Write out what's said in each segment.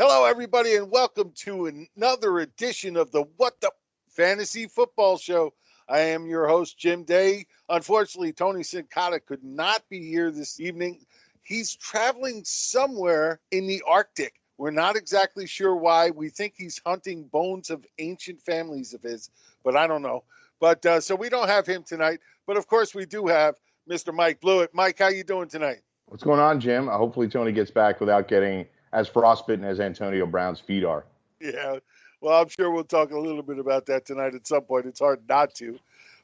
Hello, everybody, and welcome to another edition of the What the Fantasy Football Show. I am your host, Jim Day. Unfortunately, Tony Sincotta could not be here this evening. He's traveling somewhere in the Arctic. We're not exactly sure why. We think he's hunting bones of ancient families of his, but I don't know. But so we don't have him tonight. But, of course, we do have Mr. Mike Blewitt. Mike, how you doing tonight? What's going on, Jim? Hopefully Tony gets back without getting as frostbitten as Antonio Brown's feet are. Yeah, well, I'm sure we'll talk a little bit about that tonight at some point. It's hard not to.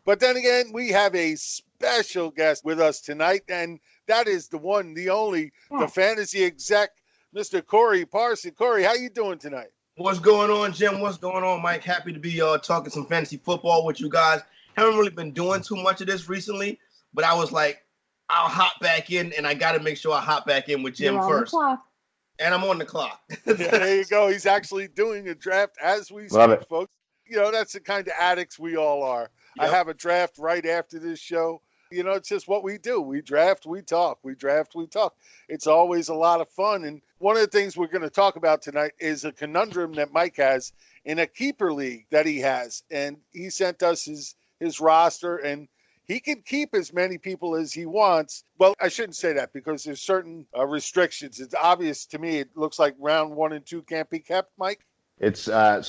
But then again, we have a special guest with us tonight, and that is the one, the only, the fantasy exec, Mr. Corey Parson. Corey, how you doing tonight? What's going on, Jim? What's going on, Mike? Happy to be talking some fantasy football with you guys. Haven't really been doing too much of this recently, but I was like, I'll hop back in, and I got to make sure I hop back in with Jim first. And I'm on the clock. Yeah, there you go. He's actually doing a draft as we speak, folks. You know, that's the kind of addicts we all are. Yep. I have a draft right after this show. You know, it's just what we do. We draft, we talk. We draft, we talk. It's always a lot of fun. And one of the things we're going to talk about tonight is a conundrum that Mike has in a keeper league that he has. And he sent us his roster, and he can keep as many people as he wants. Well, I shouldn't say that because there's certain restrictions. It's obvious to me. It looks like round 1 and 2 can't be kept, Mike. It's so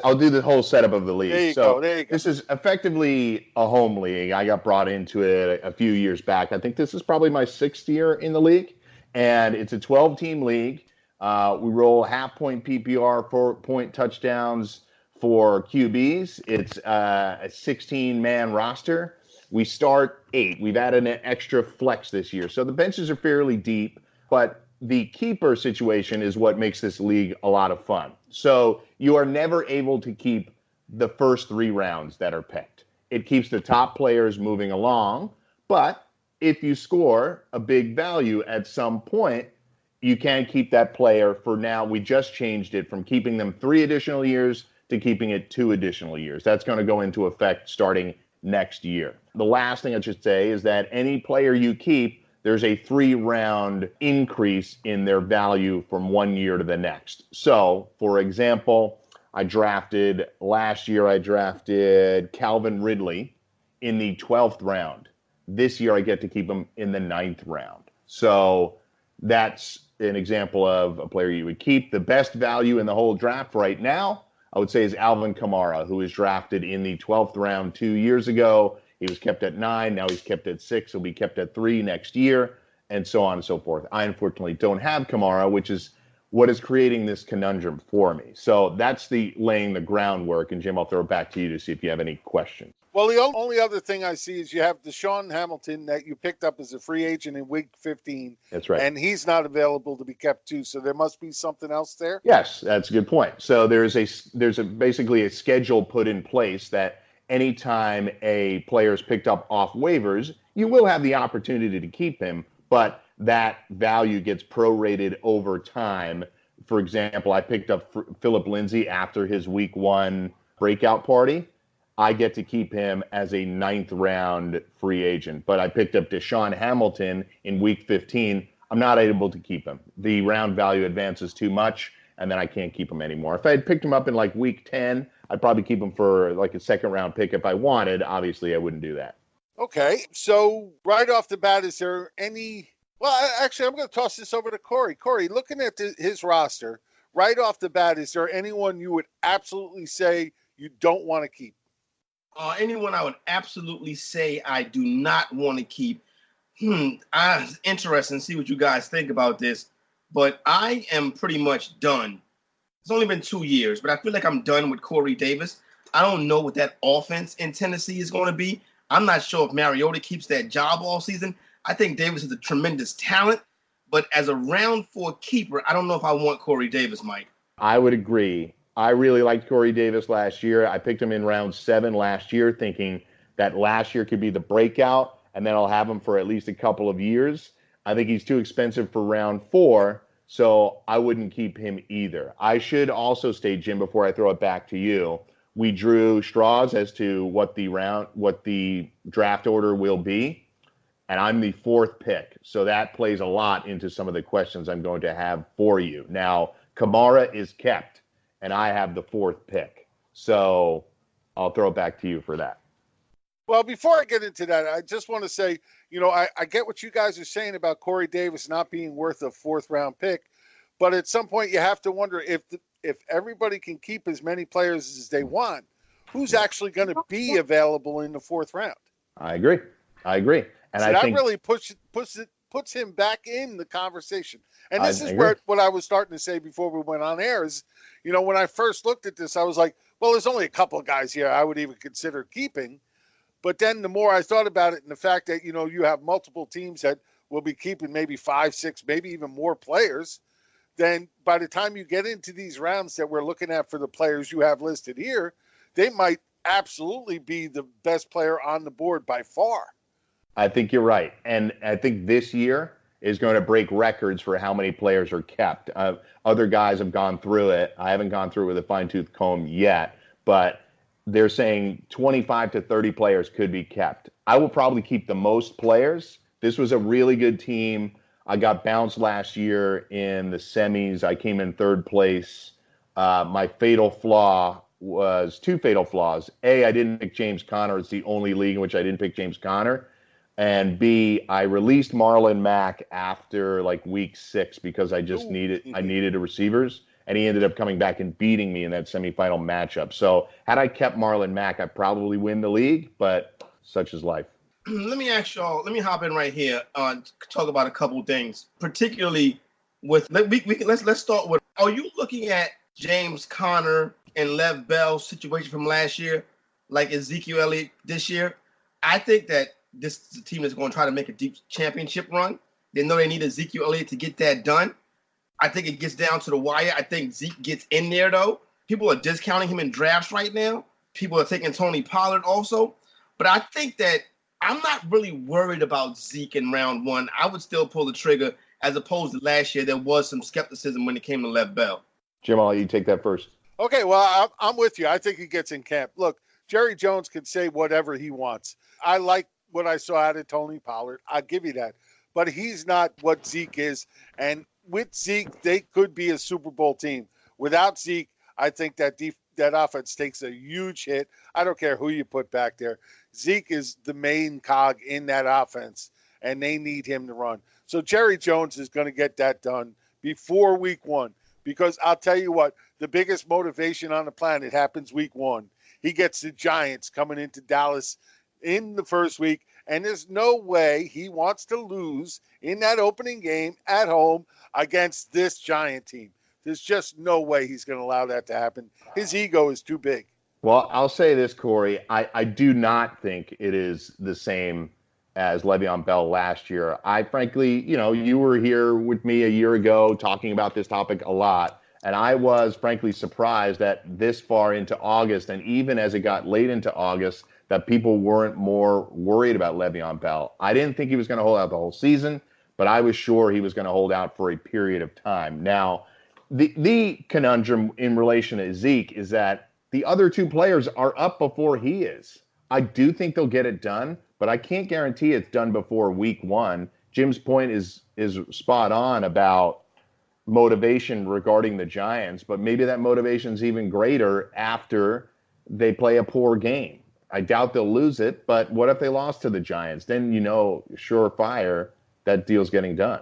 I'll do the whole setup of the league. There you go. This is effectively a home league. I got brought into it a few years back. I think this is probably my 6th year in the league, and it's a 12-team league. We roll half-point PPR, 4-point touchdowns for QBs. It's a 16-man roster. We start 8. We've added an extra flex this year. So the benches are fairly deep, but the keeper situation is what makes this league a lot of fun. So you are never able to keep the first 3 rounds that are picked. It keeps the top players moving along, but if you score a big value at some point, you can keep that player for now. We just changed it from keeping them 3 additional years to keeping it 2 additional years. That's going to go into effect starting next year. The last thing I should say is that any player you keep, there's a 3-round increase in their value from 1 year to the next. So, for example, last year I drafted Calvin Ridley in the 12th round. This year I get to keep him in the 9th round. So that's an example of a player you would keep. The best value in the whole draft right now, I would say, is Alvin Kamara, who was drafted in the 12th round 2 years ago. He was kept at 9. Now he's kept at 6. He'll be kept at 3 next year, and so on and so forth. I unfortunately don't have Kamara, which is what is creating this conundrum for me. So that's laying the groundwork. And Jim, I'll throw it back to you to see if you have any questions. Well, the only other thing I see is you have Deshaun Hamilton that you picked up as a free agent in week 15. That's right. And he's not available to be kept too. So there must be something else there. Yes, that's a good point. So there's basically a schedule put in place that anytime a player is picked up off waivers, you will have the opportunity to keep him, but that value gets prorated over time. For example, I picked up Phillip Lindsay after his week 1 breakout party. I get to keep him as a 9th round free agent, but I picked up Deshaun Hamilton in week 15. I'm not able to keep him. The round value advances too much, and then I can't keep him anymore. If I had picked him up in like week 10, I'd probably keep him for like a 2nd round pick if I wanted. Obviously, I wouldn't do that. Okay, so right off the bat, is there any... Well, actually, I'm going to toss this over to Corey. Corey, looking at his roster, right off the bat, is there anyone you would absolutely say you don't want to keep? Anyone I would absolutely say I do not want to keep. I'm interested to see what you guys think about this, but I am pretty much done. It's only been 2 years, but I feel like I'm done with Corey Davis. I don't know what that offense in Tennessee is going to be. I'm not sure if Mariota keeps that job all season. I think Davis is a tremendous talent, but as a round 4 keeper, I don't know if I want Corey Davis, Mike. I would agree. I really liked Corey Davis last year. I picked him in round 7 last year, thinking that last year could be the breakout, and then I'll have him for at least a couple of years. I think he's too expensive for round 4, so I wouldn't keep him either. I should also state, Jim, before I throw it back to you, we drew straws as to what the draft order will be, and I'm the 4th pick. So that plays a lot into some of the questions I'm going to have for you. Now, Kamara is kept, and I have the 4th pick. So I'll throw it back to you for that. Well, before I get into that, I just want to say, I get what you guys are saying about Corey Davis not being worth a 4th-round pick, but at some point you have to wonder if everybody can keep as many players as they want, who's actually going to be available in the 4th round. I agree. And so I think really puts him back in the conversation. And this is what I was starting to say before we went on air is, when I first looked at this, I was like, well, there's only a couple of guys here I would even consider keeping. But then the more I thought about it and the fact that, you have multiple teams that will be keeping maybe 5, 6, maybe even more players, then by the time you get into these rounds that we're looking at for the players you have listed here, they might absolutely be the best player on the board by far. I think you're right. And I think this year is going to break records for how many players are kept. Other guys have gone through it. I haven't gone through it with a fine-tooth comb yet, but they're saying 25 to 30 players could be kept. I will probably keep the most players. This was a really good team. I got bounced last year in the semis. I came in 3rd place. My fatal flaw was 2 fatal flaws. A, I didn't pick James Conner. It's the only league in which I didn't pick James Conner. And B, I released Marlon Mack after week 6 because I just needed a receivers. And he ended up coming back and beating me in that semifinal matchup. So had I kept Marlon Mack, I'd probably win the league, but such is life. Let me ask y'all, let me hop in right here to talk about a couple things, particularly with, let's start with, are you looking at James Conner and Lev Bell's situation from last year, like Ezekiel Elliott this year? I think that this team is going to try to make a deep championship run. They know they need Ezekiel Elliott to get that done. I think it gets down to the wire. I think Zeke gets in there, though. People are discounting him in drafts right now. People are taking Tony Pollard also. But I think that I'm not really worried about Zeke in round 1. I would still pull the trigger as opposed to last year. There was some skepticism when it came to Lev Bell. Jim, I'll let you take that first. Okay, well, I'm with you. I think he gets in camp. Look, Jerry Jones can say whatever he wants. I like what I saw out of Tony Pollard. I'll give you that. But he's not what Zeke is. And with Zeke, they could be a Super Bowl team. Without Zeke, I think that offense takes a huge hit. I don't care who you put back there. Zeke is the main cog in that offense, and they need him to run. So Jerry Jones is going to get that done before week 1 because I'll tell you what, the biggest motivation on the planet happens week 1. He gets the Giants coming into Dallas in the first week, and there's no way he wants to lose in that opening game at home against this Giant team. There's just no way he's going to allow that to happen. His ego is too big. Well, I'll say this, Corey. I do not think it is the same as Le'Veon Bell last year. I frankly, you were here with me a year ago talking about this topic a lot, and I was frankly surprised that this far into August, and even as it got late into August, that people weren't more worried about Le'Veon Bell. I didn't think he was going to hold out the whole season, but I was sure he was going to hold out for a period of time. Now, the conundrum in relation to Zeke is that the other 2 players are up before he is. I do think they'll get it done, but I can't guarantee it's done before week 1. Jim's point is spot on about motivation regarding the Giants, but maybe that motivation is even greater after they play a poor game. I doubt they'll lose it, but what if they lost to the Giants? Then surefire that deal's getting done.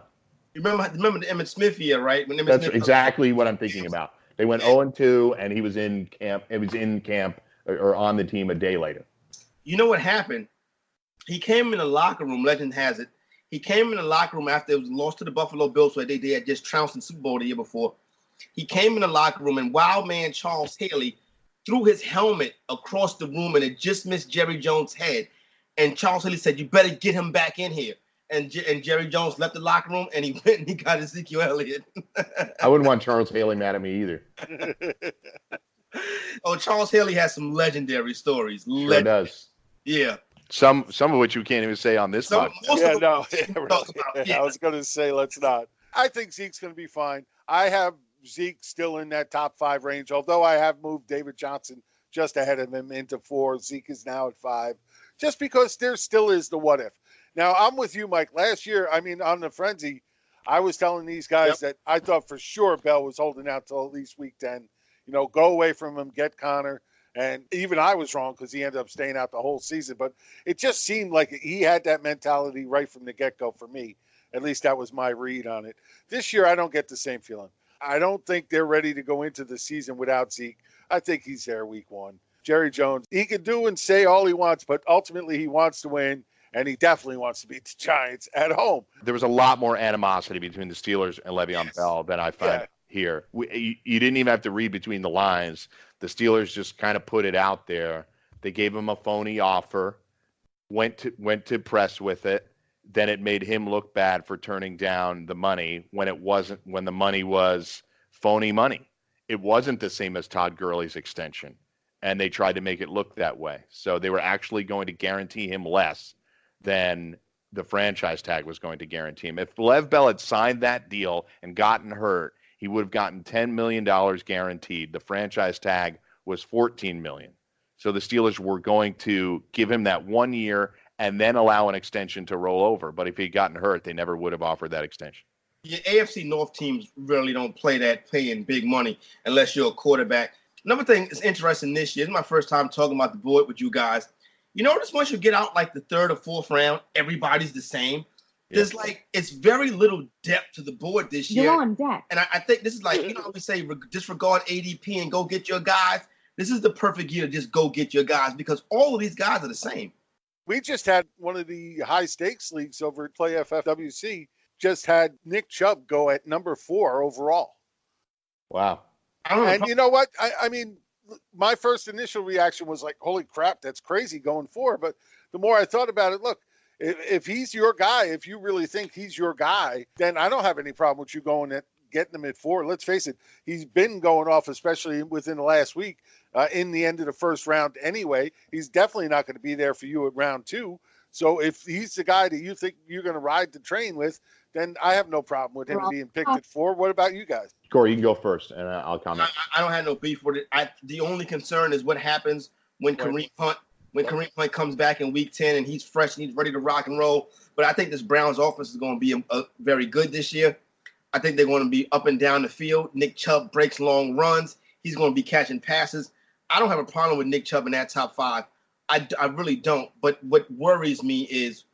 You remember the Emmitt Smith year, right? That's exactly what I'm thinking about. They went 0-2, and he was in camp. It was in camp or on the team a day later. You know what happened? He came in the locker room. Legend has it. He came in the locker room after it was lost to the Buffalo Bills, where they had just trounced in the Super Bowl the year before. He came in the locker room, and wild man Charles Haley threw his helmet across the room, and it just missed Jerry Jones' head. And Charles Haley said, "You better get him back in here." And Jerry Jones left the locker room, and he went and he got Ezekiel Elliott. I wouldn't want Charles Haley mad at me either. Oh, Charles Haley has some legendary stories. Sure does. Yeah. Some of which you can't even say on this podcast. I was going to say, let's not. I think Zeke's going to be fine. I have Zeke still in that top 5 range, although I have moved David Johnson just ahead of him into 4. Zeke is now at 5, just because there still is the what if. Now, I'm with you, Mike. Last year, on the frenzy, I was telling these guys that I thought for sure Bell was holding out till at least week 10. Go away from him, get Connor. And even I was wrong because he ended up staying out the whole season. But it just seemed like he had that mentality right from the get-go for me. At least that was my read on it. This year, I don't get the same feeling. I don't think they're ready to go into the season without Zeke. I think he's there week 1. Jerry Jones, he can do and say all he wants, but ultimately he wants to win, and he definitely wants to beat the Giants at home. There was a lot more animosity between the Steelers and Le'Veon Bell than I find here. You didn't even have to read between the lines. The Steelers just kind of put it out there. They gave him a phony offer, went to press with it. Then it made him look bad for turning down the money when the money was phony money. It wasn't the same as Todd Gurley's extension, and they tried to make it look that way. So they were actually going to guarantee him less than the franchise tag was going to guarantee him. If Lev Bell had signed that deal and gotten hurt, he would have gotten $10 million guaranteed. The franchise tag was $14 million. So the Steelers were going to give him that 1 year and then allow an extension to roll over. But if he'd gotten hurt, they never would have offered that extension. Yeah, AFC North teams really don't play that paying big money unless you're a quarterback. Another thing that's interesting this year, this is my first time talking about the board with you guys. You notice once you get out like the 3rd or 4th round, everybody's the same. There's it's very little depth to the board this year. You're on deck. And I think this is we say disregard ADP and go get your guys. This is the perfect year to just go get your guys because all of these guys are the same. We just had one of the high stakes leagues over at Play FFWC just had Nick Chubb go at number 4 overall. Wow. And you know what? I mean, my first initial reaction was like, holy crap, that's crazy going 4. But the more I thought about it, look, if he's your guy, if you really think he's your guy, then I don't have any problem with you going at getting him at 4. Let's face it, he's been going off, especially within the last week, in the end of the first round anyway. He's definitely not going to be there for you at round 2. So if he's the guy that you think you're going to ride the train with, then I have no problem with him being picked at 4. What about you guys? Corey, you can go first, and I'll comment. I don't have no beef with it. The only concern is what happens when Kareem Hunt comes back in week 10 and he's fresh and he's ready to rock and roll. But I think this Browns offense is going to be very good this year. I think they're going to be up and down the field. Nick Chubb breaks long runs. He's going to be catching passes. I don't have a problem with Nick Chubb in that top 5. I really don't. But what worries me is,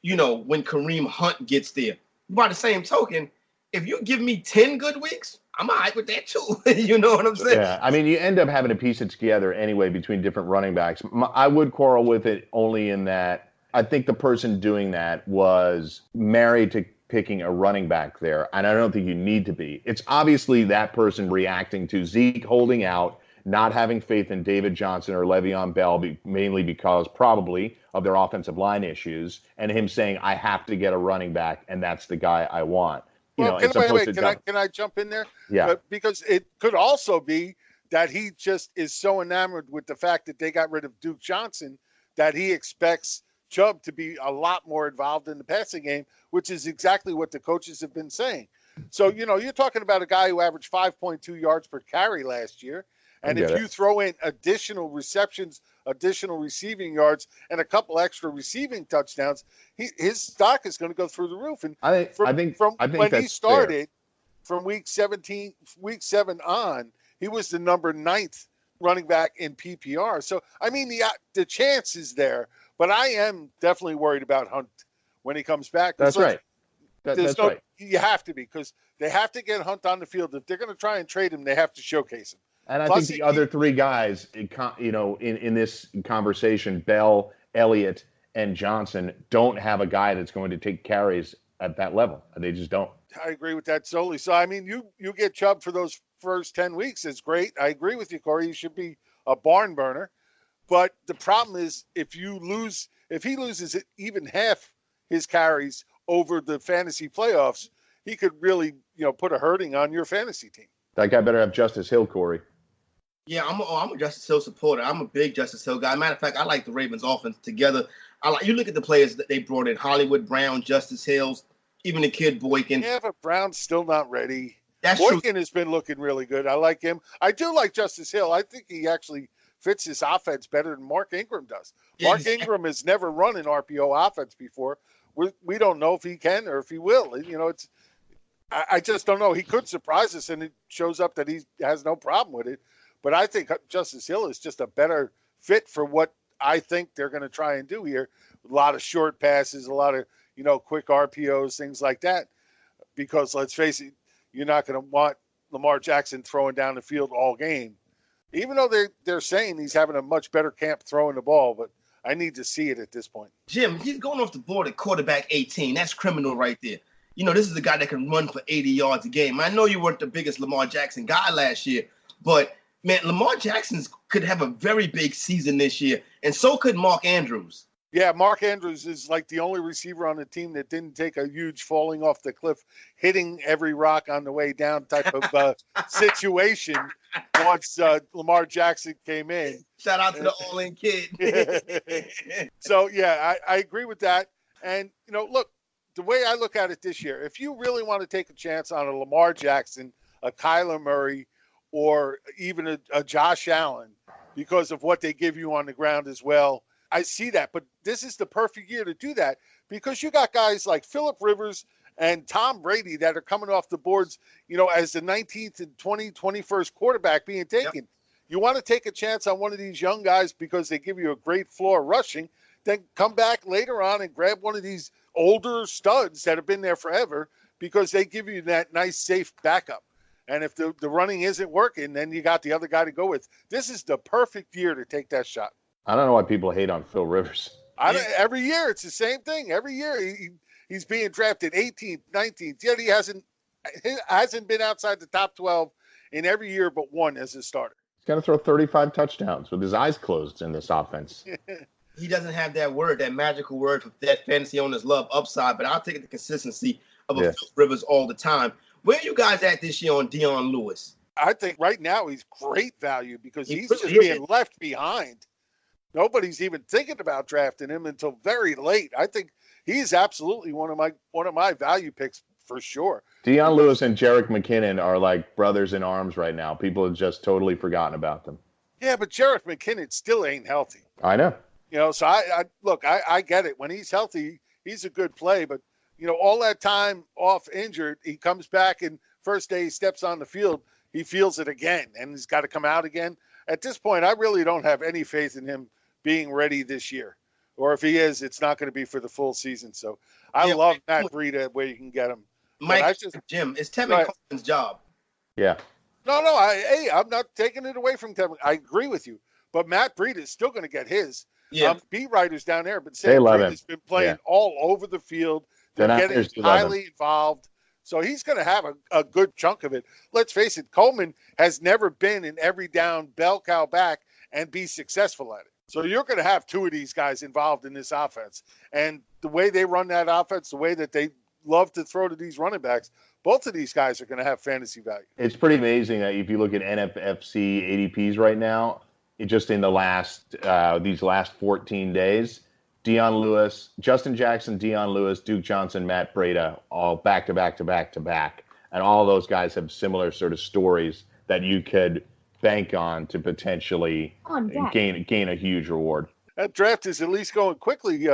when Kareem Hunt gets there. By the same token, if you give me 10 good weeks, I'm all right with that too. You know what I'm saying? Yeah, I mean, you end up having to piece it together anyway between different running backs. I would quarrel with it only in that I think the person doing that was married to picking a running back there, and I don't think you need to be. It's obviously that person reacting to Zeke holding out, not having faith in David Johnson or Le'Veon Bell, mainly because probably of their offensive line issues, and him saying, I have to get a running back, and that's the guy I want. Can I jump in there? Yeah. Because it could also be that he just is so enamored with the fact that they got rid of Duke Johnson that he expects Chubb to be a lot more involved in the passing game, which is exactly what the coaches have been saying. So, you're talking about a guy who averaged 5.2 yards per carry last year. And if you throw in additional receptions, additional receiving yards, and a couple extra receiving touchdowns, his stock is going to go through the roof. And I think when he started, from week 7 on, he was the number 9th running back in PPR. So, I mean, the chance is there, but I am definitely worried about Hunt when he comes back. That's right. That's right. You have to be, because they have to get Hunt on the field. If they're going to try and trade him, they have to showcase him. And I think the other 3 guys, in this conversation, Bell, Elliott, and Johnson, don't have a guy that's going to take carries at that level. They just don't. I agree with that solely. So, I mean, you get Chubb for those first 10 weeks. It's great. I agree with you, Corey. You should be a barn burner. But the problem is if he loses even half his carries over the fantasy playoffs, he could really, put a hurting on your fantasy team. That guy better have Justice Hill, Corey. Yeah, I'm a Justice Hill supporter. I'm a big Justice Hill guy. Matter of fact, I like the Ravens offense together. You look at the players that they brought in: Hollywood Brown, Justice Hills, even the kid Boykin. Yeah, but Brown's still not ready. That's Boykin true. has been looking really good. I like him. I do like Justice Hill. I think he actually fits his offense better than Mark Ingram does. Mark Ingram has never run an RPO offense before. We don't know if he can or if he will. I just don't know. He could surprise us, and it shows up that he has no problem with it. But I think Justice Hill is just a better fit for what I think they're going to try and do here. A lot of short passes, a lot of, quick RPOs, things like that. Because let's face it, you're not going to want Lamar Jackson throwing down the field all game. Even though they're saying he's having a much better camp throwing the ball, but I need to see it at this point. Jim, he's going off the board at quarterback 18. That's criminal right there. This is a guy that can run for 80 yards a game. I know you weren't the biggest Lamar Jackson guy last year, but, man, Lamar Jackson could have a very big season this year, and so could Mark Andrews. Yeah, Mark Andrews is like the only receiver on the team that didn't take a huge falling off the cliff, hitting every rock on the way down type of situation once Lamar Jackson came in. Shout out to the All-In Kid. So, yeah, I agree with that. And, look, the way I look at it this year, if you really want to take a chance on a Lamar Jackson, a Kyler Murray, or even a Josh Allen, because of what they give you on the ground as well, I see that. But this is the perfect year to do that because you got guys like Phillip Rivers and Tom Brady that are coming off the boards, as the 19th and 21st quarterback being taken. Yep. You want to take a chance on one of these young guys because they give you a great floor rushing, then come back later on and grab one of these older studs that have been there forever because they give you that nice, safe backup. And if the running isn't working, then you got the other guy to go with. This is the perfect year to take that shot. I don't know why people hate on Phil Rivers. Every year, it's the same thing. Every year, he's being drafted 18th, 19th. Yet he hasn't been outside the top 12 in every year but one as a starter. He's got to throw 35 touchdowns with his eyes closed in this offense. He doesn't have that magical word for that fantasy owners love upside, but I'll take the consistency of Phil Rivers all the time. Where are you guys at this year on Dion Lewis? I think right now he's great value because he's just being left behind. Nobody's even thinking about drafting him until very late. I think he's absolutely one of my value picks for sure. Dion Lewis and Jerick McKinnon are like brothers in arms right now. People have just totally forgotten about them. Yeah, but Jerick McKinnon still ain't healthy. I know. So I get it. When he's healthy, he's a good play. But, all that time off injured, he comes back and first day he steps on the field, he feels it again and he's got to come out again. At this point, I really don't have any faith in him being ready this year. Or if he is, it's not going to be for the full season. So I love Matt Breida where you can get him. Jim, it's Tevin Coleman's job. Yeah. No, I'm not taking it away from Tevin. I agree with you. But Matt Breida is still going to get his. Yeah. Beat writers down there, but they love him. Breida's been playing all over the field. They're getting highly involved. So he's going to have a good chunk of it. Let's face it, Coleman has never been an every down bell cow back and be successful at it. So you're going to have two of these guys involved in this offense. And the way they run that offense, the way that they love to throw to these running backs, both of these guys are going to have fantasy value. It's pretty amazing that if you look at NFFC ADPs right now, just in the these last 14 days, Dion Lewis, Justin Jackson, Dion Lewis, Duke Johnson, Matt Breida, all back to back to back to back. And all those guys have similar sort of stories that you could bank on to potentially gain a huge reward. That draft is at least going quickly,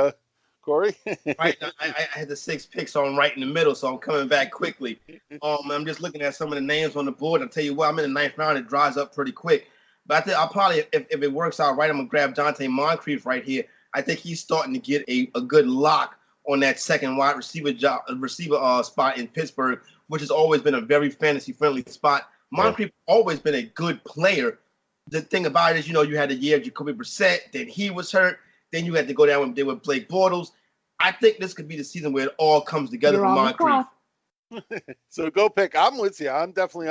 Corey. Right. I had the 6 picks on right in the middle, so I'm coming back quickly. I'm just looking at some of the names on the board. I'll tell you what, I'm in the 9th round. It dries up pretty quick. But I think I'll probably, if it works out right, I'm going to grab Dante Moncrief right here. I think he's starting to get a good lock on that second wide receiver spot in Pittsburgh, which has always been a very fantasy-friendly spot. Moncrief always been a good player. The thing about it is, you had a year of Jacoby Brissett, then he was hurt, then you had to go down with Blake Bortles. I think this could be the season where it all comes together for Moncrief. So go pick. I'm with you. I'm definitely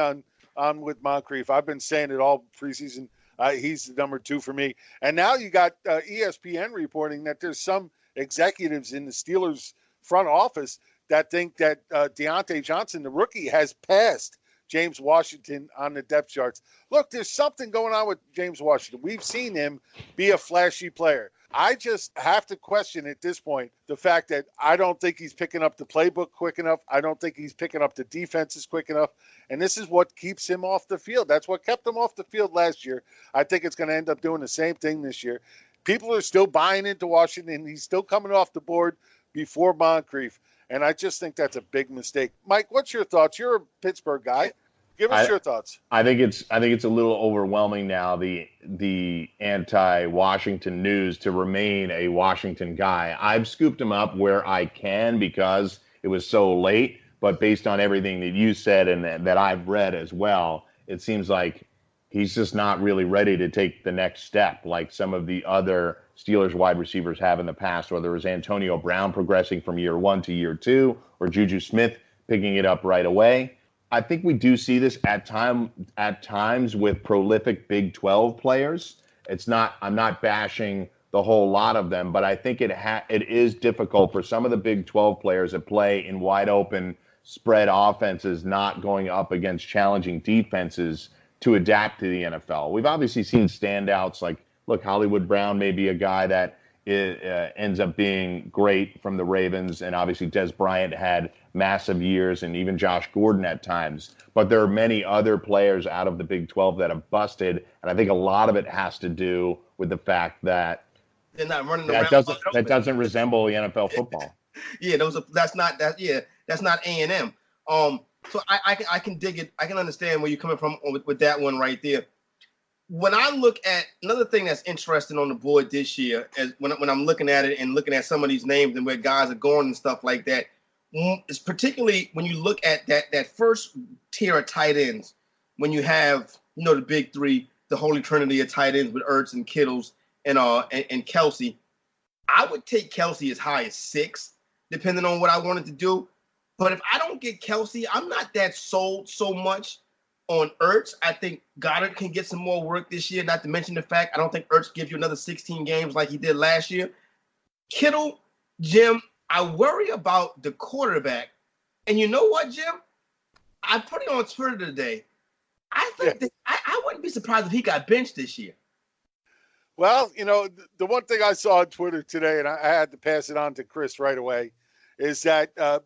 on with Moncrief. I've been saying it all preseason. He's the number 2 for me. And now you got ESPN reporting that there's some executives in the Steelers front office that think that Deontay Johnson, the rookie, has passed James Washington on the depth charts. Look, there's something going on with James Washington. We've seen him be a flashy player. I just have to question at this point the fact that I don't think he's picking up the playbook quick enough. I don't think he's picking up the defenses quick enough. And this is what keeps him off the field. That's what kept him off the field last year. I think it's going to end up doing the same thing this year. People are still buying into Washington. He's still coming off the board before Moncrief. And I just think that's a big mistake. Mike, what's your thoughts? You're a Pittsburgh guy. Give us your thoughts. I think it's a little overwhelming now, the anti-Washington news, to remain a Washington guy. I've scooped him up where I can because it was so late, but based on everything that you said and that I've read as well, it seems like he's just not really ready to take the next step like some of the other Steelers wide receivers have in the past, whether it was Antonio Brown progressing from year 1 to year 2 or Juju Smith picking it up right away. I think we do see this at times with prolific Big 12 players. I'm not bashing the whole lot of them, but I think it is difficult for some of the Big 12 players that play in wide open spread offenses, not going up against challenging defenses, to adapt to the NFL. We've obviously seen standouts like, look, Hollywood Brown may be a guy that ends up being great from the Ravens, and obviously Des Bryant had massive years, and even Josh Gordon at times. But there are many other players out of the Big 12 that have busted, and I think a lot of it has to do with the fact that they're not running around. That doesn't resemble the NFL football. Yeah, that's not A&M. So I can dig it. I can understand where you're coming from with that one right there. When I look at another thing that's interesting on the board this year, as when I'm looking at it and looking at some of these names and where guys are going and stuff like that, is particularly when you look at that first tier of tight ends, when you have the big three, the holy trinity of tight ends with Ertz and Kittles and Kelsey. I would take Kelsey as high as 6, depending on what I wanted to do. But if I don't get Kelsey, I'm not that sold so much on Ertz. I think Goddard can get some more work this year, not to mention the fact I don't think Ertz gives you another 16 games like he did last year. Kittle, Jim, I worry about the quarterback. And you know what, Jim? I put it on Twitter today. I think that I wouldn't be surprised if he got benched this year. Well, the one thing I saw on Twitter today, and I had to pass it on to Chris right away, is that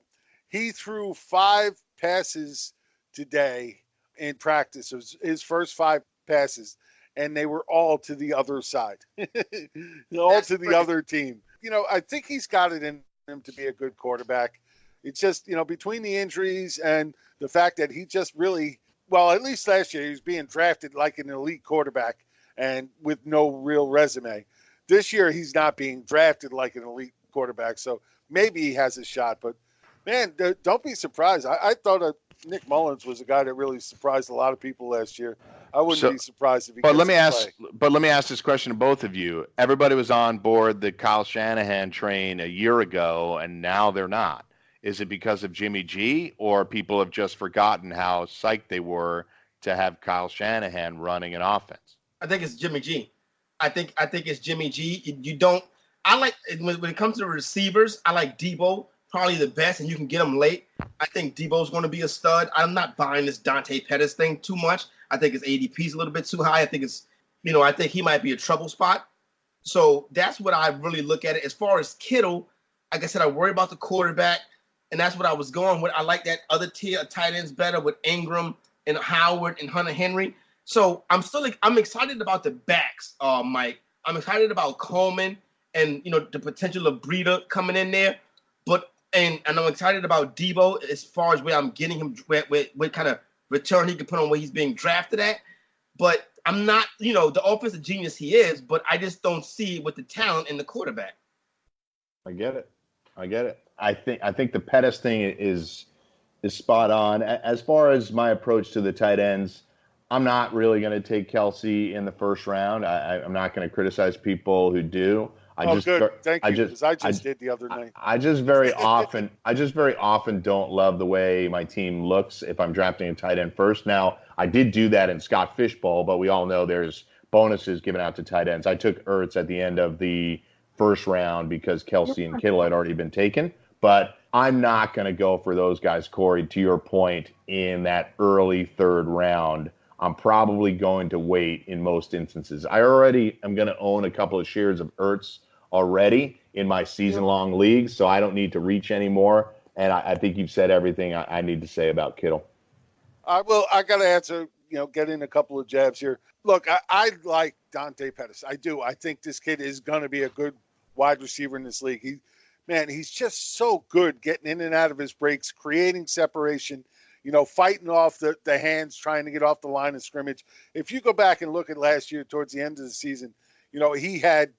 he threw 5 passes today in practice. It was his first 5 passes, and they were all to the other side, all to the other team. I think he's got it in him to be a good quarterback. It's just, between the injuries and the fact that he just really, well, at least last year, he was being drafted like an elite quarterback and with no real resume. This year, he's not being drafted like an elite quarterback, so maybe he has a shot. But, man, don't be surprised. I thought Nick Mullins was a guy that really surprised a lot of people last year. I wouldn't be surprised if he gets to play. But let me ask this question to both of you. Everybody was on board the Kyle Shanahan train a year ago, and now they're not. Is it because of Jimmy G, or people have just forgotten how psyched they were to have Kyle Shanahan running an offense? I think it's Jimmy G. I think it's Jimmy G. I like when it comes to the receivers, I like Debo probably the best, and you can get him late. I think Debo's going to be a stud. I'm not buying this Dante Pettis thing too much. I think his ADP is a little bit too high. I think I think he might be a trouble spot. So that's what I really look at it. As far as Kittle, like I said, I worry about the quarterback, and that's what I was going with. I like that other tier of tight ends better with Ingram and Howard and Hunter Henry. So I'm excited about the backs, Mike. I'm excited about Coleman and the potential of Breida coming in there, and I'm excited about Debo as far as where I'm getting him, what kind of return he can put on where he's being drafted at. But I'm not, the offensive genius he is, but I just don't see it with the talent in the quarterback. I get it. I think the Pettis thing is spot on. As far as my approach to the tight ends, I'm not really going to take Kelsey in the first round. I'm not going to criticize people who do. Good. Thank you. Because I just did the other night. I just very often don't love the way my team looks if I'm drafting a tight end first. Now, I did do that in Scott Fishbowl, but we all know there's bonuses given out to tight ends. I took Ertz at the end of the first round because Kelsey and Kittle had already been taken. But I'm not going to go for those guys, Corey, to your point, in that early third round. I'm probably going to wait in most instances. I already am going to own a couple of shares of Ertz already in my season-long league, so I don't need to reach anymore. And I think you've said everything I need to say about Kittle. I got to answer, get in a couple of jabs here. Look, I like Dante Pettis. I do. I think this kid is going to be a good wide receiver in this league. man, he's just so good getting in and out of his breaks, creating separation, fighting off the hands, trying to get off the line of scrimmage. If you go back and look at last year towards the end of the season, he had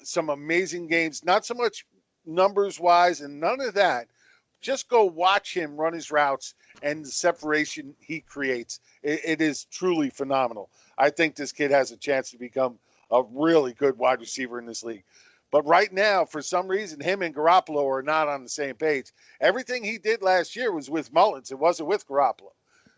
some amazing games, not so much numbers-wise and none of that. Just go watch him run his routes and the separation he creates. It is truly phenomenal. I think this kid has a chance to become a really good wide receiver in this league. But right now, for some reason, him and Garoppolo are not on the same page. Everything he did last year was with Mullins. It wasn't with Garoppolo.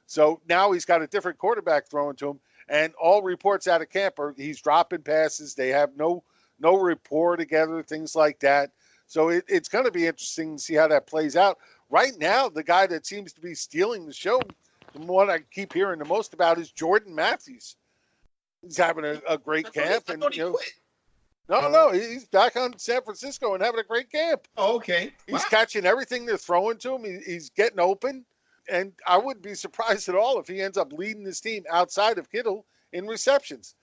So now he's got a different quarterback throwing to him, and all reports out of camp are he's dropping passes. They have no rapport together, things like that. So it's going to be interesting to see how that plays out. Right now, the guy that seems to be stealing the show, the one I keep hearing the most about, is Jordan Matthews. He's having a great camp. I thought he quit. No, he's back on San Francisco and having a great camp. Oh, okay. He's catching everything they're throwing to him. He's getting open. And I wouldn't be surprised at all if he ends up leading this team outside of Kittle in receptions.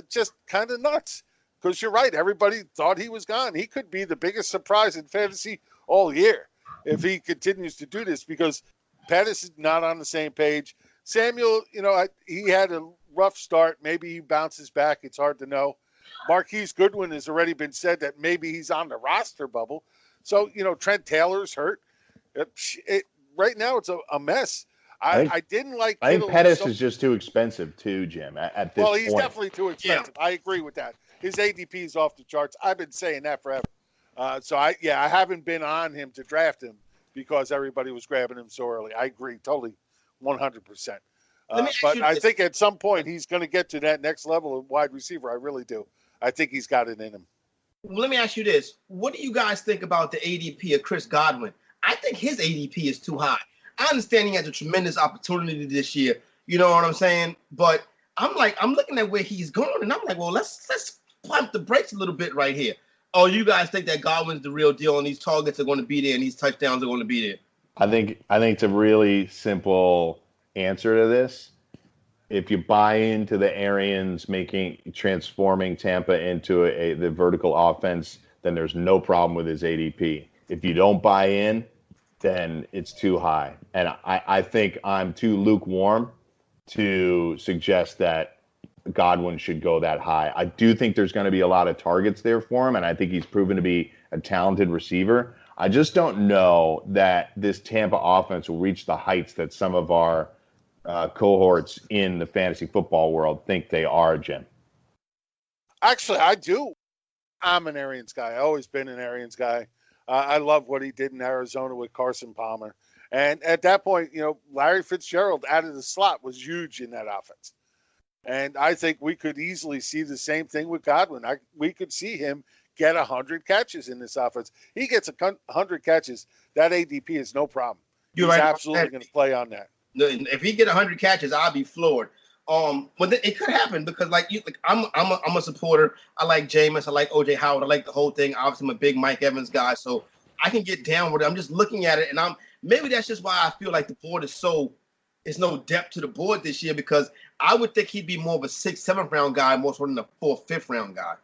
Just kind of nuts. Because you're right. Everybody thought he was gone. He could be the biggest surprise in fantasy all year if he continues to do this, because Pettis is not on the same page. Samuel, he had a rough start. Maybe he bounces back. It's hard to know. Marquise Goodwin has already been said that maybe he's on the roster bubble. So, Trent Taylor's hurt. Right now, it's a mess. I didn't like Kittle. I think Pettis is just too expensive too, Jim, at this point. Well, he's definitely too expensive. Yeah. I agree with that. His ADP is off the charts. I've been saying that forever. So I haven't been on him to draft him because everybody was grabbing him so early. I agree totally, 100%. But I think at some point he's going to get to that next level of wide receiver. I really do. I think he's got it in him. Well, let me ask you this. What do you guys think about the ADP of Chris Godwin? I think his ADP is too high. I understand he has a tremendous opportunity this year. You know what I'm saying? But I'm looking at where he's going, and I'm like, well, let's pump the brakes a little bit right here. Oh, you guys think that Godwin's the real deal, and these targets are going to be there, and these touchdowns are going to be there? I think it's a really simple answer to this. If you buy into the Arians transforming Tampa into the vertical offense, then there's no problem with his ADP. If you don't buy in, then it's too high. And I think I'm too lukewarm to suggest that Godwin should go that high. I do think there's going to be a lot of targets there for him, and I think he's proven to be a talented receiver. I just don't know that this Tampa offense will reach the heights that some of our cohorts in the fantasy football world think they are, Jim. Actually, I do. I'm an Arians guy. I've always been an Arians guy. I love what he did in Arizona with Carson Palmer. And at that point, Larry Fitzgerald out of the slot was huge in that offense. And I think we could easily see the same thing with Godwin. We could see him get 100 catches in this offense. He gets 100 catches. That ADP is no problem. He's absolutely going to play on that. If he get 100 catches, I'll be floored. But it could happen because, I'm a supporter. I like Jameis. I like OJ Howard. I like the whole thing. Obviously, I'm a big Mike Evans guy, so I can get down with it. I'm just looking at it, and maybe that's just why I feel like the board is no depth to the board this year, because I would think he'd be more of a 6th, 7th round guy more so than a 4th, 5th round guy.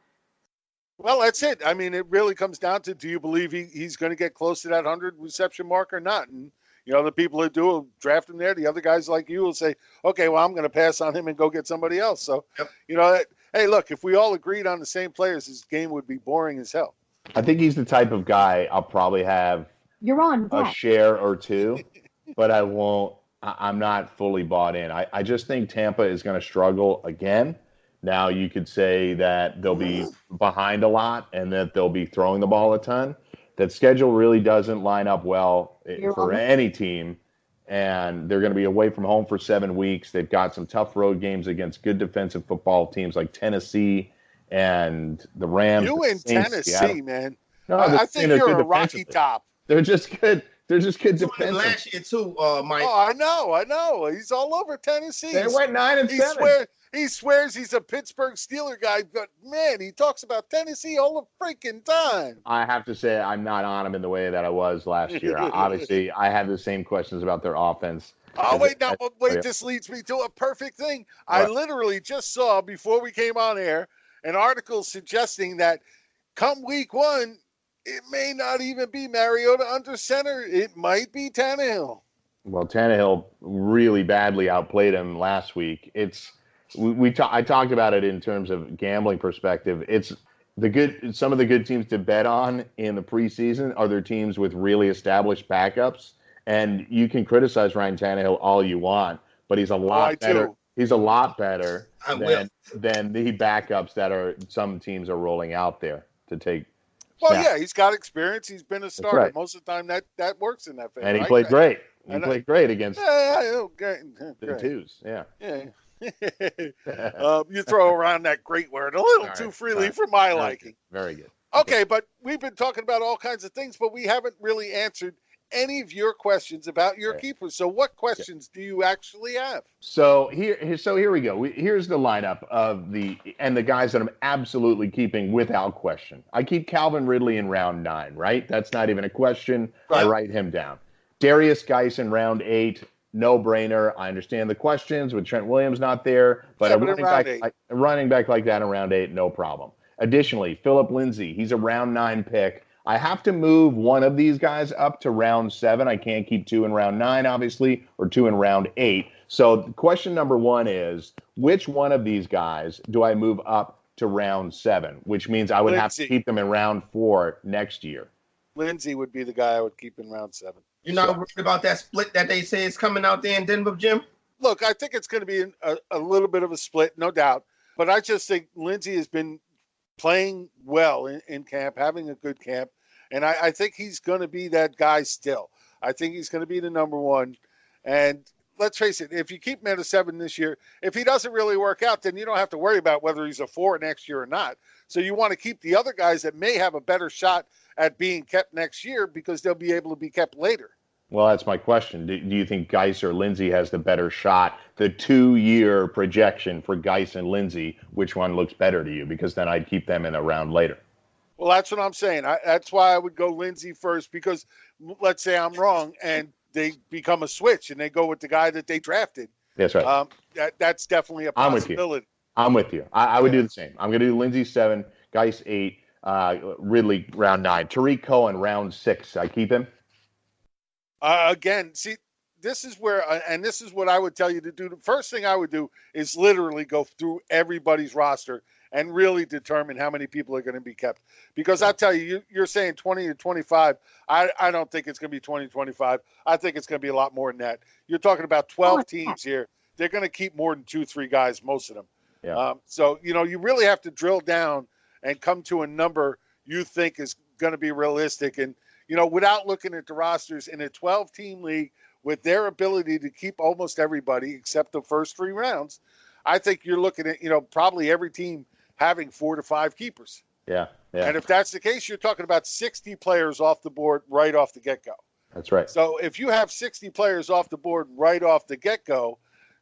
Well, that's it. I mean, it really comes down to, do you believe he's going to get close to that 100 reception mark or not? And the people that do will draft him there. The other guys like you will say, okay, well, I'm going to pass on him and go get somebody else. So, yep. Hey, look, if we all agreed on the same players, this game would be boring as hell. I think he's the type of guy I'll probably have a share or two, but I'm not fully bought in. I just think Tampa is going to struggle again. Now you could say that they'll be behind a lot and that they'll be throwing the ball a ton. That schedule really doesn't line up well for any team, and they're going to be away from home for 7 weeks. They've got some tough road games against good defensive football teams like Tennessee and the Rams. You in Tennessee, Seattle. Man. No, I think you're a Rocky Top. They're just good. They're just good defensive. Last year too, Mike. Oh, I know. He's all over Tennessee. They went 9-7. He swears he's a Pittsburgh Steeler guy, but man, he talks about Tennessee all the freaking time. I have to say I'm not on him in the way that I was last year. Obviously, I have the same questions about their offense. Oh, wait, this leads me to a perfect thing. What? I literally just saw, before we came on air, an article suggesting that come week 1, It may not even be Mariota under center. It might be Tannehill. Well, Tannehill really badly outplayed him last week. I talked about it in terms of gambling perspective. It's some of the good teams to bet on in the preseason are their teams with really established backups. And you can criticize Ryan Tannehill all you want, but he's a lot better. He's a lot better than the backups that some teams are rolling out there to take. Well, yeah, he's got experience. He's been a starter. Right. Most of the time that works in that favor. And he played great. He played great against the twos. Yeah. You throw around that great word a little too freely for my liking. Very good. Okay, but we've been talking about all kinds of things, but we haven't really answered any of your questions about your keepers. So what questions do you actually have? So here we go. Here's the lineup of the guys that I'm absolutely keeping without question. I keep Calvin Ridley in round 9, right? That's not even a question. Right. I write him down. Darius Geis in round 8, no brainer. I understand the questions with Trent Williams not there, but a running back like that in round 8, no problem. Additionally, Phillip Lindsay, he's a round 9 pick. I have to move one of these guys up to round 7. I can't keep 2 in round 9, obviously, or 2 in round 8. So question number 1 is, which one of these guys do I move up to round 7? Which means I would have to keep them in round 4 next year. Lindsay would be the guy I would keep in round 7. You're not worried about that split that they say is coming out there in Denver, Jim? Look, I think it's going to be a little bit of a split, no doubt. But I just think Lindsay has been playing well in camp, having a good camp. And I think he's going to be that guy still. I think he's going to be the number 1. And let's face it, if you keep him at a 7 this year, if he doesn't really work out, then you don't have to worry about whether he's a 4 next year or not. So you want to keep the other guys that may have a better shot at being kept next year because they'll be able to be kept later. Well, that's my question. Do you think Geis or Lindsay has the better shot? The 2-year projection for Geis and Lindsay, which one looks better to you? Because then I'd keep them in a round later. Well, that's what I'm saying. That's why I would go Lindsay first, because let's say I'm wrong and they become a switch and they go with the guy that they drafted. That's right. That's definitely a possibility. I'm with you. I would do the same. I'm going to do Lindsay 7, Geis 8, Ridley round 9. Tariq Cohen round 6. I keep him. Again, see, this is where, and this is what I would tell you to do. The first thing I would do is literally go through everybody's roster and really determine how many people are going to be kept. Because I tell you, you're saying 20 to 25. I don't think it's going to be 20, 25. I think it's going to be a lot more than that. You're talking about 12 teams here. They're going to keep more than 2-3 guys, most of them. Yeah. So, you really have to drill down and come to a number you think is going to be realistic. And, without looking at the rosters in a 12-team league with their ability to keep almost everybody except the first 3 rounds, I think you're looking at, probably every team having 4 to 5 keepers. Yeah. And if that's the case, you're talking about 60 players off the board right off the get-go. That's right. So if you have 60 players off the board right off the get-go,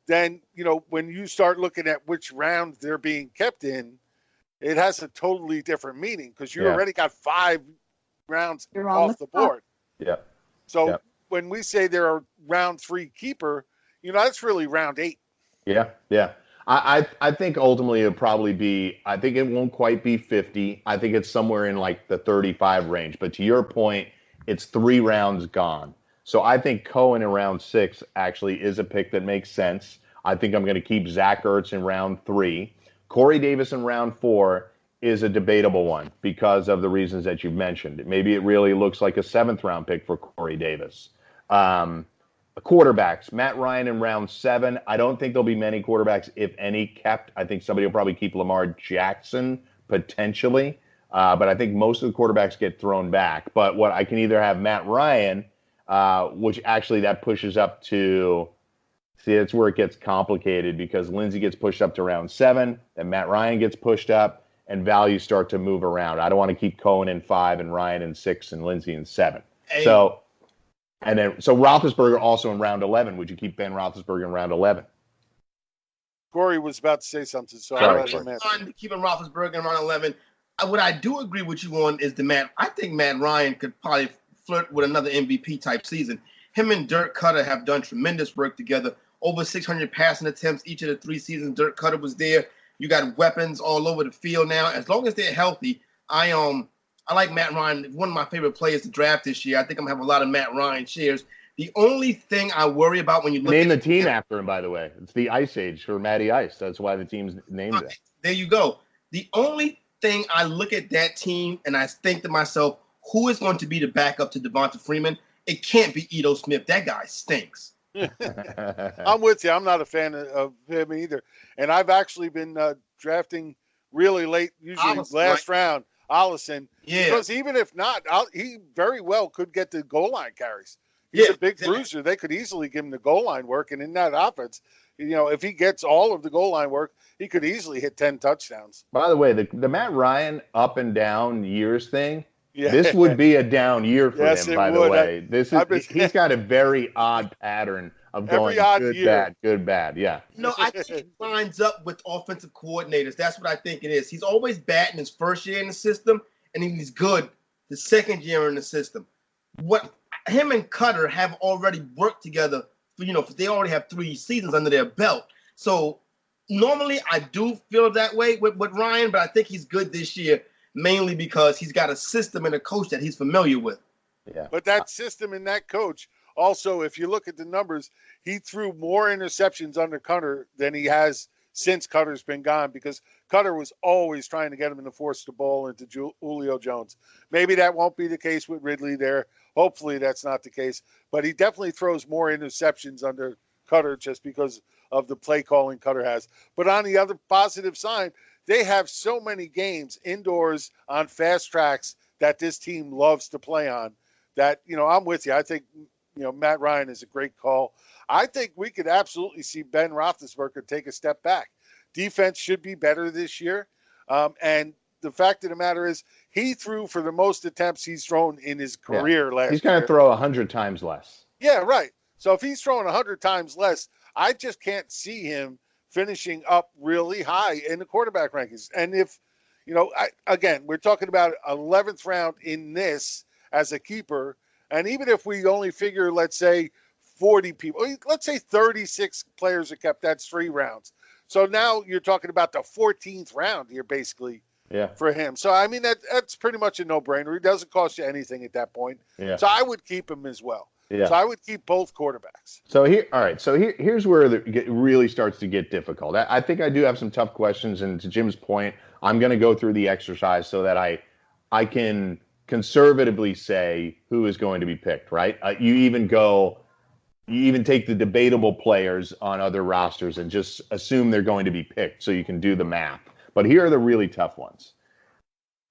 then, when you start looking at which round they're being kept in, it has a totally different meaning because you already got 5 rounds off the board. Yeah. So when we say they're a round 3 keeper, that's really round 8. Yeah. I think ultimately it'll probably be, I think it won't quite be 50. I think it's somewhere in like the 35 range. But to your point, it's 3 rounds gone. So I think Cohen in round 6 actually is a pick that makes sense. I think I'm going to keep Zach Ertz in round 3. Corey Davis in round 4 is a debatable one because of the reasons that you've mentioned. Maybe it really looks like a 7th round pick for Corey Davis. Quarterbacks, Matt Ryan in round 7. I don't think there'll be many quarterbacks, if any, kept. I think somebody will probably keep Lamar Jackson potentially, but I think most of the quarterbacks get thrown back. But what I can either have Matt Ryan, which actually that pushes up to, see, that's where it gets complicated because Lindsay gets pushed up to round 7, then Matt Ryan gets pushed up, and values start to move around. I don't want to keep Cohen in 5 and Ryan in 6 and Lindsay in 7. Hey. So Roethlisberger also in round 11. Would you keep Ben Roethlisberger in round 11? Corey was about to say something, so I'll let him answer. Keeping Roethlisberger in round 11. What I do agree with you on is I think Matt Ryan could probably flirt with another MVP type season. Him and Dirk Cutter have done tremendous work together. Over 600 passing attempts each of the 3 seasons Dirk Cutter was there. You got weapons all over the field now. As long as they're healthy, I I like Matt Ryan. One of my favorite players to draft this year. I think I'm going to have a lot of Matt Ryan shares. The only thing I worry about when you look Name the team after him, by the way. It's the Ice Age for Matty Ice. That's why the team's named it. There you go. The only thing I look at that team and I think to myself, who is going to be the backup to Devonta Freeman? It can't be Ito Smith. That guy stinks. I'm with you. I'm not a fan of him either. And I've actually been drafting really late, usually last round, Allison. Yeah. Because even if not, he very well could get the goal line carries. He's a big bruiser. They could easily give him the goal line work. And in that offense, if he gets all of the goal line work, he could easily hit 10 touchdowns. By the way, the Matt Ryan up and down years thing, this would be a down year for him, by the way. He's got a very odd pattern of going good, bad. Yeah. No, I think it lines up with offensive coordinators. That's what I think it is. He's always bad in his first year in the system, and he's good the second year in the system. What him and Cutter have already worked together they already have 3 seasons under their belt. So normally I do feel that way with Ryan, but I think he's good this year, mainly because he's got a system and a coach that he's familiar with. Yeah. But that system and that coach, also, if you look at the numbers, he threw more interceptions under Cutter than he has since Cutter's been gone, because Cutter was always trying to get him to force the ball into Julio Jones. Maybe that won't be the case with Ridley there. Hopefully that's not the case. But he definitely throws more interceptions under Cutter just because of the play calling Cutter has. But on the other positive side, they have so many games indoors on fast tracks that this team loves to play on that, I'm with you. I think, Matt Ryan is a great call. I think we could absolutely see Ben Roethlisberger take a step back. Defense should be better this year. And the fact of the matter is he threw for the most attempts he's thrown in his career last year. He's going to throw 100 times less. Yeah, right. So if he's throwing 100 times less, I just can't see him finishing up really high in the quarterback rankings. And if, again, we're talking about 11th round in this as a keeper. And even if we only figure, let's say, 40 people, let's say 36 players are kept, that's 3 rounds. So now you're talking about the 14th round here, basically, for him. So, I mean, that's pretty much a no-brainer. It doesn't cost you anything at that point. Yeah. So I would keep him as well. Yeah. So I would keep both quarterbacks. So here's where it really starts to get difficult. I think I do have some tough questions, and to Jim's point, I'm going to go through the exercise so that I can conservatively say who is going to be picked, right? You even take the debatable players on other rosters and just assume they're going to be picked so you can do the math. But here are the really tough ones.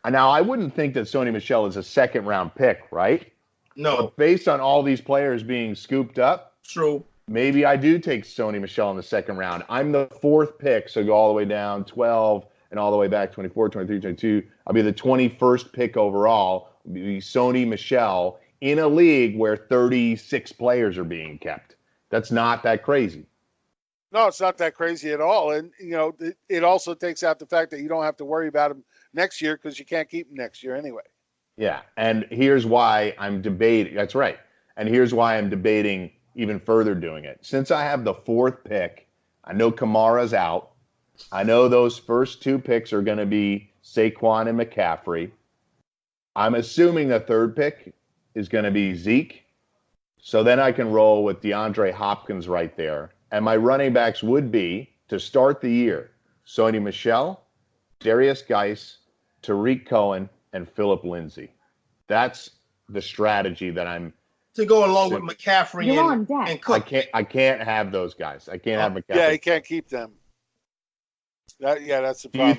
Now, I wouldn't think that Sony Michel is a second-round pick, right? No. But based on all these players being scooped up, true. Maybe I do take Sony Michel in the second round. I'm the 4th pick, so go all the way down 12 and all the way back 24, 23, 22. I'll be the 21st pick overall. It'll be Sony Michel in a league where 36 players are being kept. That's not that crazy. No, it's not that crazy at all. And, it also takes out the fact that you don't have to worry about him next year because you can't keep him next year anyway. Yeah, and here's why I'm debating. That's right. And here's why I'm debating even further doing it. Since I have the 4th pick, I know Kamara's out. I know those first 2 picks are going to be Saquon and McCaffrey. I'm assuming the 3rd pick is going to be Zeke. So then I can roll with DeAndre Hopkins right there. And my running backs would be, to start the year, Sony Michel, Darius Geis, Tariq Cohen, and Phillip Lindsay. That's the strategy that I'm to go along with McCaffrey and Cook. I can't have those guys. I can't have McCaffrey. Yeah, you can't keep them. That's the problem.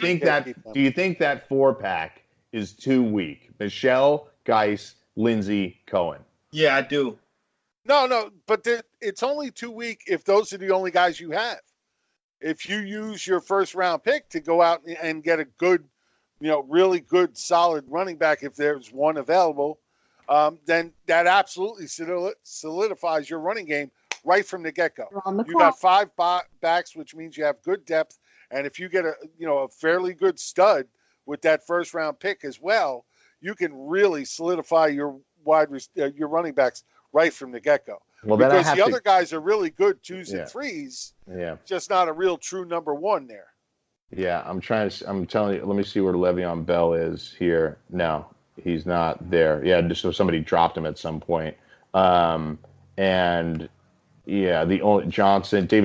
Do you think that 4-pack is too weak? Michel, Geis, Lindsay, Cohen. Yeah, I do. No, but it's only too weak if those are the only guys you have. If you use your first-round pick to go out and get a good, really good, solid running back, if there's one available, then that absolutely solidifies your running game right from the get-go. You got 5 backs, which means you have good depth, and if you get a fairly good stud with that first-round pick as well, you can really solidify your running backs right from the get-go. Well, because the other guys are really good 2s and 3s. Yeah. Just not a real true number 1 there. Yeah, I'm telling you, let me see where Le'Veon Bell is here. No. He's not there. Yeah, so somebody dropped him at some point. And yeah, David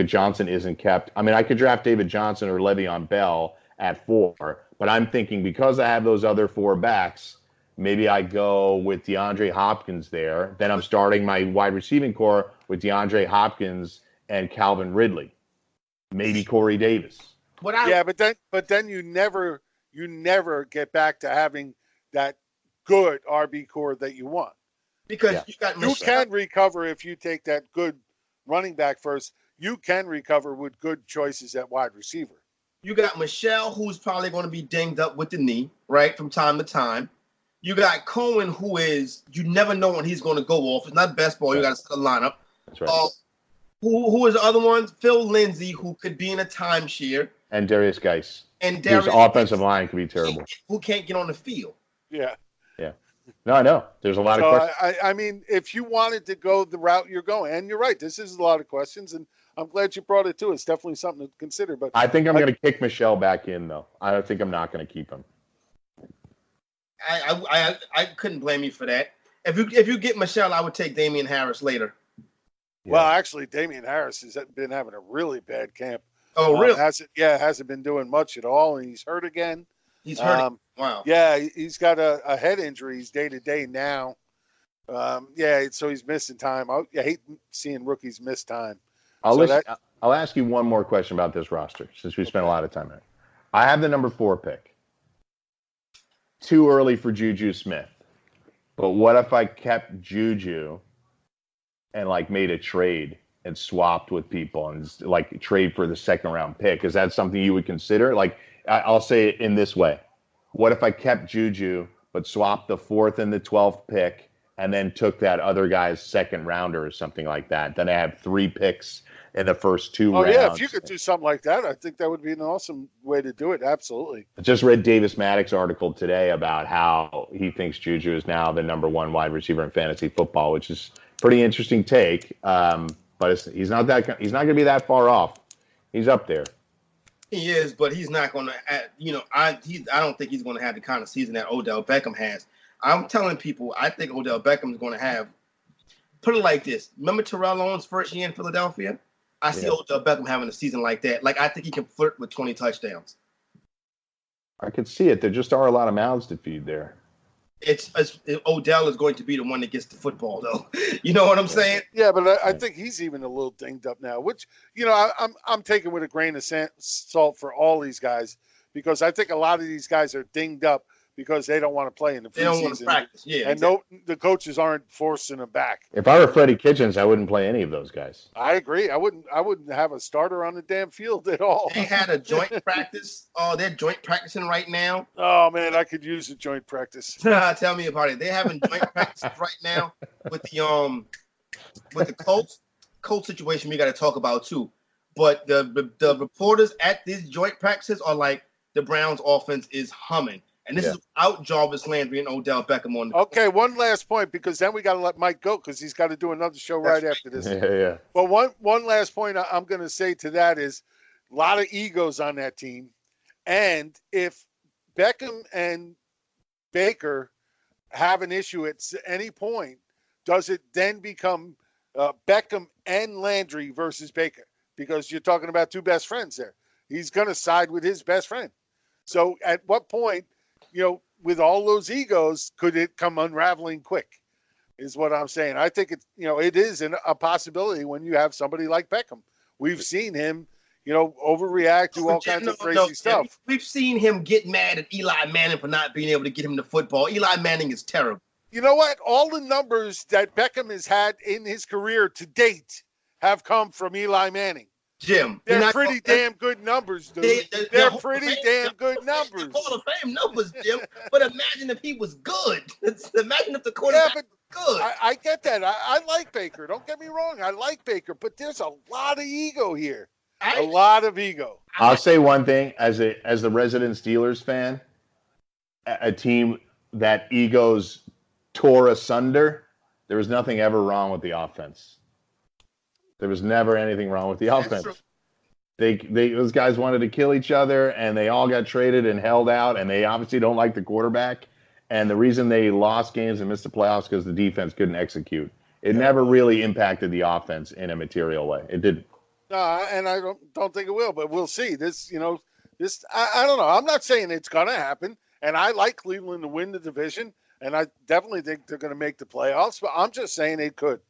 Johnson isn't kept. I mean, I could draft David Johnson or Le'Veon Bell at 4, but I'm thinking because I have those other 4 backs, maybe I go with DeAndre Hopkins there. Then I'm starting my wide receiving core with DeAndre Hopkins and Calvin Ridley, maybe Corey Davis. But then you never get back to having that good RB core that you want. Because you can recover if you take that good running back first. You can recover with good choices at wide receiver. You got Michelle, who's probably going to be dinged up with the knee, right, from time to time. You got Cohen, who is, you never know when he's going to go off. It's not best ball. You got to set a lineup. That's right. Who is the other ones? Phil Lindsay, who could be in a timeshare. And Darius Geis. Whose offensive line could be terrible. Who can't get on the field. Yeah. Yeah. No, I know. There's a lot of questions. I mean, if you wanted to go the route you're going, and you're right, this is a lot of questions, and I'm glad you brought it to us. Definitely something to consider. But I think I'm going to kick Michelle back in, though. I don't think I'm not going to keep him. I couldn't blame you for that. If you get Michelle, I would take Damian Harris later. Yeah. Well, actually, Damian Harris has been having a really bad camp. Oh, really? Hasn't been doing much at all, and he's hurt again. He's hurt. Wow. Yeah, he's got a head injury. He's day-to-day now. So he's missing time. I hate seeing rookies miss time. I'll ask you one more question about this roster, since we spent a lot of time on it. I have the number 4 pick. Too early for Juju Smith. But what if I kept Juju and made a trade and swapped with people and trade for the 2nd round pick? Is that something you would consider? I'll say it in this way. What if I kept Juju but swapped the 4th and the 12th pick and then took that other guy's 2nd rounder or something like that? Then I have 3 picks in the first 2 rounds. Oh, yeah, if you could do something like that, I think that would be an awesome way to do it. Absolutely. I just read Davis Maddox's article today about how he thinks Juju is now the number 1 wide receiver in fantasy football, which is a pretty interesting take. But he's not going to be that far off. He's up there. He is, but he's not going to. I don't think he's going to have the kind of season that Odell Beckham has. I'm telling people, I think Odell Beckham is going to have. Put it like this: remember Terrell Owens' first year in Philadelphia? I see Odell Beckham having a season like that. I think he can flirt with 20 touchdowns. I could see it. There just are a lot of mouths to feed there. Odell is going to be the one that gets the football, though. You know what I'm saying? Yeah, but I think he's even a little dinged up now, which I'm taking with a grain of salt for all these guys, because I think a lot of these guys are dinged up because they don't want to play in the preseason. They don't want to practice. Yeah, and the coaches aren't forcing them back. If I were Freddie Kitchens, I wouldn't play any of those guys. I agree. I wouldn't have a starter on the damn field at all. They had a joint practice. Oh, they're joint practicing right now. Oh man, I could use a joint practice. Tell me about it. They're having joint practices right now with the Colts. Colts situation we got to talk about too. But the reporters at these joint practices are like, the Browns offense is humming. And this is without Jarvis Landry and Odell Beckham on the Okay, one last point, because then we got to let Mike go, because he's got to do another show right after this. Yeah. But one last point I'm going to say to that is a lot of egos on that team. And if Beckham and Baker have an issue at any point, does it then become Beckham and Landry versus Baker? Because you're talking about 2 best friends there. He's going to side with his best friend. So at what point, with all those egos, could it come unraveling quick, is what I'm saying. I think it is a possibility when you have somebody like Beckham. We've seen him, overreact to all kinds of crazy stuff. We've seen him get mad at Eli Manning for not being able to get him the football. Eli Manning is terrible. You know what? All the numbers that Beckham has had in his career to date have come from Eli Manning. Jim, they're pretty damn good numbers, dude. They're pretty damn good numbers. Hall of Fame numbers, Jim. But imagine if he was good. Imagine if the quarterback was good. I get that. I like Baker. Don't get me wrong. I like Baker, but there's a lot of ego here. A lot of ego. I'll say one thing as the resident Steelers fan, a team that egos tore asunder. There was nothing ever wrong with the offense. There was never anything wrong with the offense. Those guys wanted to kill each other, and they all got traded and held out, and they obviously don't like the quarterback. And the reason they lost games and missed the playoffs because the defense couldn't execute. It never really impacted the offense in a material way. It didn't. And I don't think it will, but we'll see. I don't know. I'm not saying it's going to happen, and I like Cleveland to win the division, and I definitely think they're going to make the playoffs, but I'm just saying it could.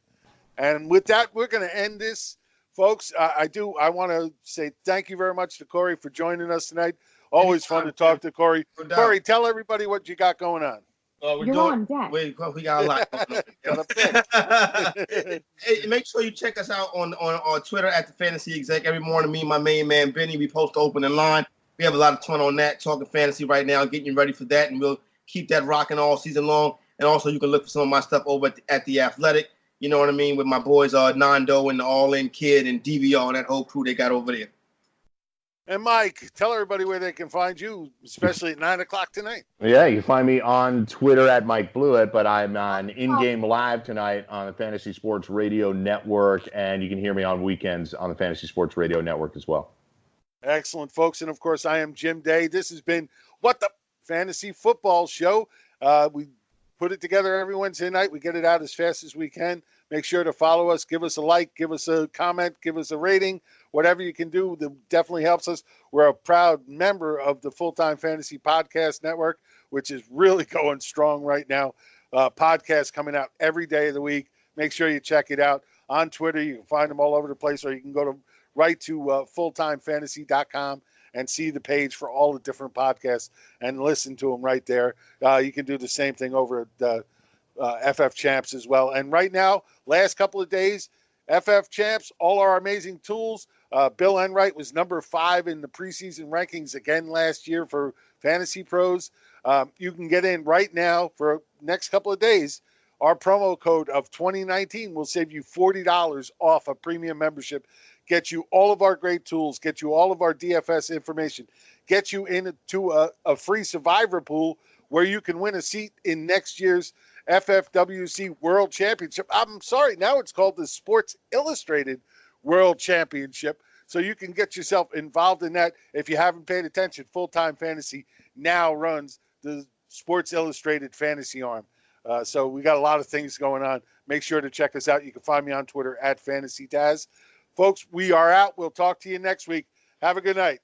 And with that, we're going to end this, folks. I want to say thank you very much to Corey for joining us tonight. Always fun to talk to Corey. Corey, tell everybody what you got going on. You're on deck. We got a lot going on. Hey, make sure you check us out on Twitter at the Fantasy Exec. Every morning, me and my main man, Benny, we post open and line. We have a lot of fun on that, talking fantasy right now, getting you ready for that, and we'll keep that rocking all season long. And also, you can look for some of my stuff over at The Athletic, you know what I mean, with my boys, Nando and the All-In Kid and DVR and that whole crew they got over there. And Mike, tell everybody where they can find you, especially at 9 o'clock tonight. Yeah, you can find me on Twitter at Mike Blewitt, but I'm on In-Game Live tonight on the Fantasy Sports Radio Network, and you can hear me on weekends on the Fantasy Sports Radio Network as well. Excellent, folks. And, of course, I am Jim Day. This has been What the Fantasy Football Show. We put it together every Wednesday night. We get it out as fast as we can. Make sure to follow us, give us a like, give us a comment, give us a rating. Whatever you can do, that definitely helps us. We're a proud member of the Full-Time Fantasy Podcast Network, which is really going strong right now. Podcasts coming out every day of the week. Make sure you check it out. On Twitter, you can find them all over the place, or you can go right to fulltimefantasy.com and see the page for all the different podcasts and listen to them right there. You can do the same thing over at FF Champs as well. And right now, last couple of days, FF Champs, all our amazing tools. Bill Enright was number 5 in the preseason rankings again last year for Fantasy Pros. You can get in right now for next couple of days. Our promo code of 2019 will save you $40 off a premium membership. Get you all of our great tools, get you all of our DFS information, get you into a free survivor pool where you can win a seat in next year's FFWC World Championship. I'm sorry, now it's called the Sports Illustrated World Championship. So you can get yourself involved in that. If you haven't paid attention, Full-Time Fantasy now runs the Sports Illustrated fantasy arm. So we got a lot of things going on. Make sure to check us out. You can find me on Twitter at FantasyTaz. Folks, we are out. We'll talk to you next week. Have a good night.